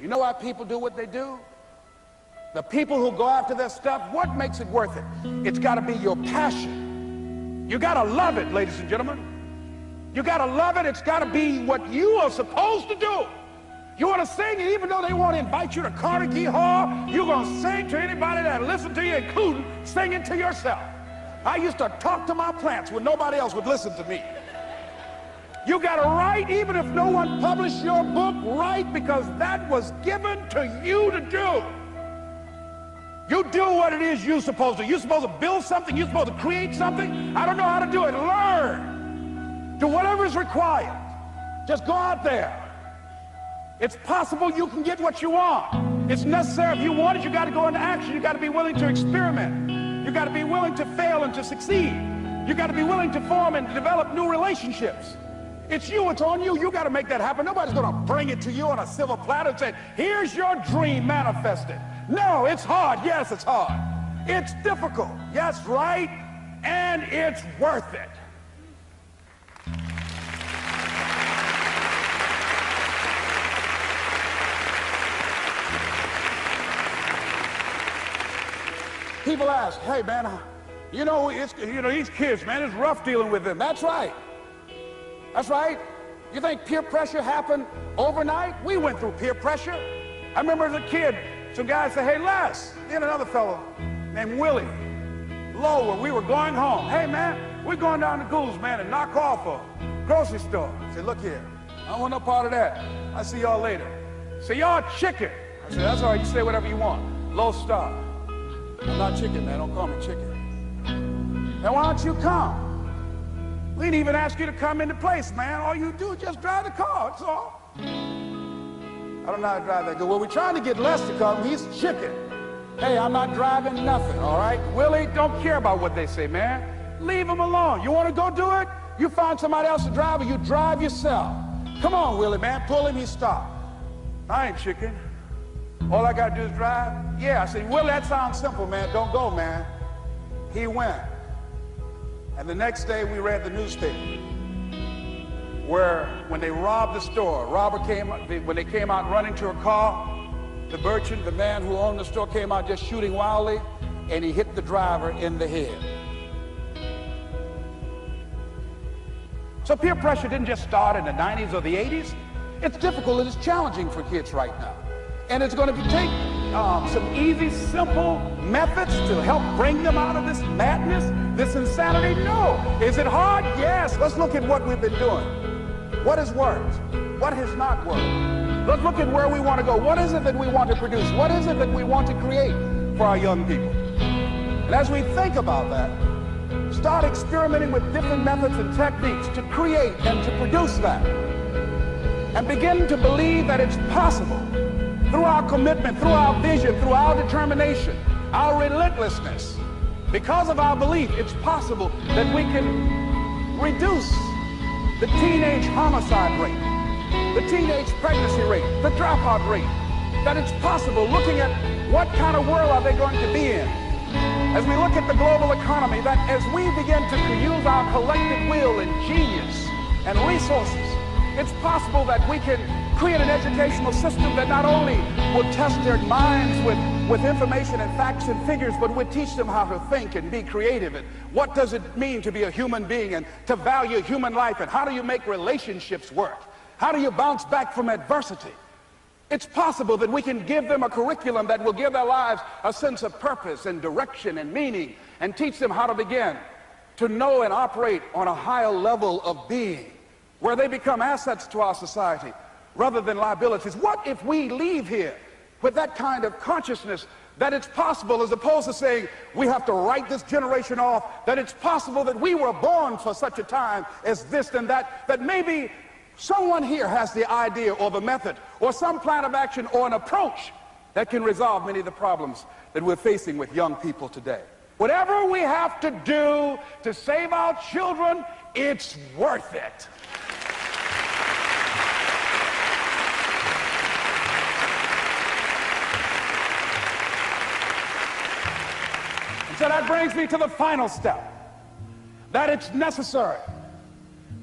You know why people do what they do? The people who go after their stuff, what makes it worth it? It's got to be your passion. You got to love it, ladies and gentlemen. You got to love it. It's got to be what you are supposed to do. You want to sing, and even though they want to invite you to Carnegie Hall, you're going to sing to anybody that listens to you, including singing to yourself. I used to talk to my plants when nobody else would listen to me. You got to write, even if no one published your book, write, because that was given to you to do. You do what it is you're supposed to. You're supposed to build something. You're supposed to create something. I don't know how to do it. Learn. Do whatever is required. Just go out there. It's possible you can get what you want. It's necessary. If you want it, you got to go into action. You got to be willing to experiment. You got to be willing to fail and to succeed. You got to be willing to form and develop new relationships. It's you. It's on you. You got to make that happen. Nobody's going to bring it to you on a silver platter and say, here's your dream manifested. No, it's hard. Yes, it's hard. It's difficult. Yes, right. And it's worth it. People ask, hey man, these kids, man, it's rough dealing with them. That's right. That's right. You think peer pressure happened overnight? We went through peer pressure. I remember as a kid, some guys said, hey Les, and another fellow named Willie Lowe, we were going home. Hey man, we're going down to Gould's, man, and knock off a grocery store. I said, look here, I don't want no part of that. I'll see y'all later. Say, y'all chicken. I said, that's all right, you say whatever you want. Low star. I'm not chicken, man. Don't call me chicken. Now, why don't you come? We didn't even ask you to come into place, man. All you do is just drive the car. That's all. I don't know how to drive that good. Well, we're trying to get Les to come. He's chicken. Hey, I'm not driving nothing, all right? Willie, don't care about what they say, man. Leave him alone. You want to go do it? You find somebody else to drive, or you drive yourself. Come on, Willie, man. Pull him. He stopped. I ain't chicken. All I got to do is drive? Yeah. I said, Willie, that sounds simple, man. Don't go, man. He went. And the next day we read the newspaper where when they robbed the store, when they came out running to a car, the merchant, the man who owned the store, came out just shooting wildly, and he hit the driver in the head. So peer pressure didn't just start in the 90s or the 80s. It's difficult and it's challenging for kids right now. And it's going to take some easy, simple methods to help bring them out of this madness, this insanity. No. Is it hard? Yes. Let's look at what we've been doing. What has worked? What has not worked? Let's look at where we want to go. What is it that we want to produce? What is it that we want to create for our young people? And as we think about that, start experimenting with different methods and techniques to create and to produce that. And begin to believe that it's possible. Through our commitment, through our vision, through our determination, our relentlessness, because of our belief, it's possible that we can reduce the teenage homicide rate, the teenage pregnancy rate, the dropout rate, that it's possible, looking at what kind of world are they going to be in. As we look at the global economy, that as we begin to use our collective will and genius and resources, it's possible that we can create an educational system that not only will test their minds with information and facts and figures, but would teach them how to think and be creative, and what does it mean to be a human being and to value human life, and how do you make relationships work? How do you bounce back from adversity? It's possible that we can give them a curriculum that will give their lives a sense of purpose and direction and meaning, and teach them how to begin to know and operate on a higher level of being, where they become assets to our society rather than liabilities. What if we leave here with that kind of consciousness that it's possible, as opposed to saying we have to write this generation off, that it's possible that we were born for such a time as this and that, that maybe someone here has the idea or the method or some plan of action or an approach that can resolve many of the problems that we're facing with young people today. Whatever we have to do to save our children, it's worth it. So that brings me to the final step, that it's necessary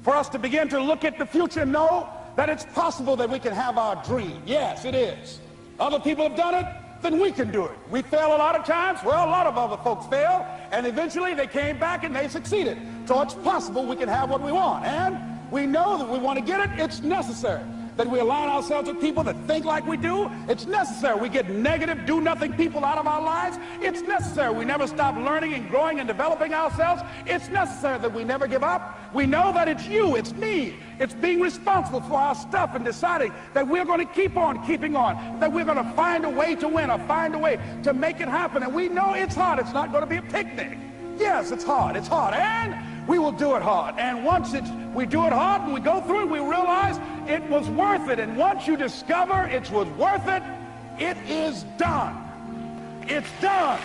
for us to begin to look at the future and know that it's possible that we can have our dream. Yes, it is. other people have done it, then we can do it. We fail a lot of times. Well, a lot of other folks fail, and eventually they came back and they succeeded. So it's possible we can have what we want. And we know that we want to get it. It's necessary that we align ourselves with people that think like we do. It's necessary we get negative, do-nothing people out of our lives. It's necessary we never stop learning and growing and developing ourselves. It's necessary that we never give up. We know that it's you, it's me. It's being responsible for our stuff and deciding that we're going to keep on keeping on, that we're going to find a way to win or find a way to make it happen. And we know it's hard. It's not going to be a picnic. Yes, it's hard. It's hard. And we will do it hard. And once we do it hard and we go through it, we realize it was worth it. And once you discover it was worth it, it is done. It's done.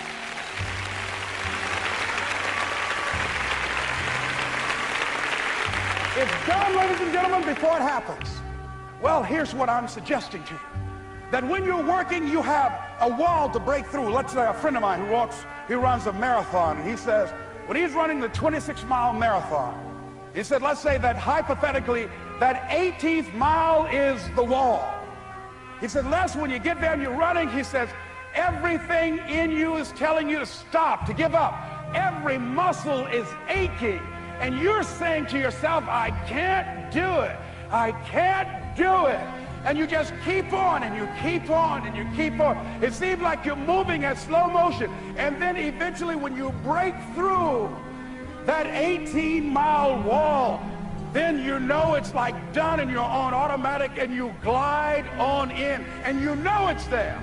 It's done, ladies and gentlemen, before it happens. Well, here's what I'm suggesting to you. That when you're working, you have a wall to break through. Let's say a friend of mine he runs a marathon, and he says, when he's running the 26-mile marathon, he said, let's say that hypothetically, that 18th mile is the wall. He said, Les, when you get there and you're running, he says, everything in you is telling you to stop, to give up. Every muscle is aching, and you're saying to yourself, I can't do it. I can't do it. And you just keep on, and you keep on, and you keep on. It seems like you're moving at slow motion. And then eventually when you break through that 18-mile wall, then you know it's like done, and you're on automatic, and you glide on in. And you know it's there.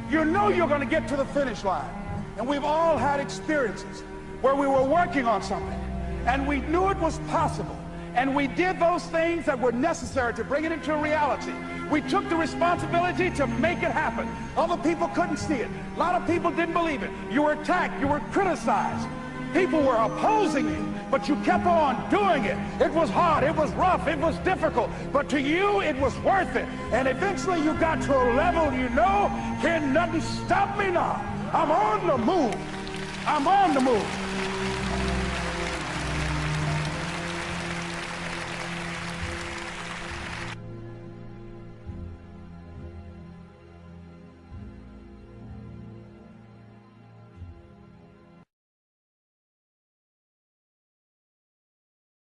You know you're going to get to the finish line. And we've all had experiences where we were working on something, and we knew it was possible. And we did those things that were necessary to bring it into reality. We took the responsibility to make it happen. Other people couldn't see it. A lot of people didn't believe it. You were attacked. You were criticized. People were opposing you, but you kept on doing it. It was hard. It was rough. It was difficult. But to you, it was worth it. And eventually you got to a level you know, can nothing stop me now. I'm on the move. I'm on the move.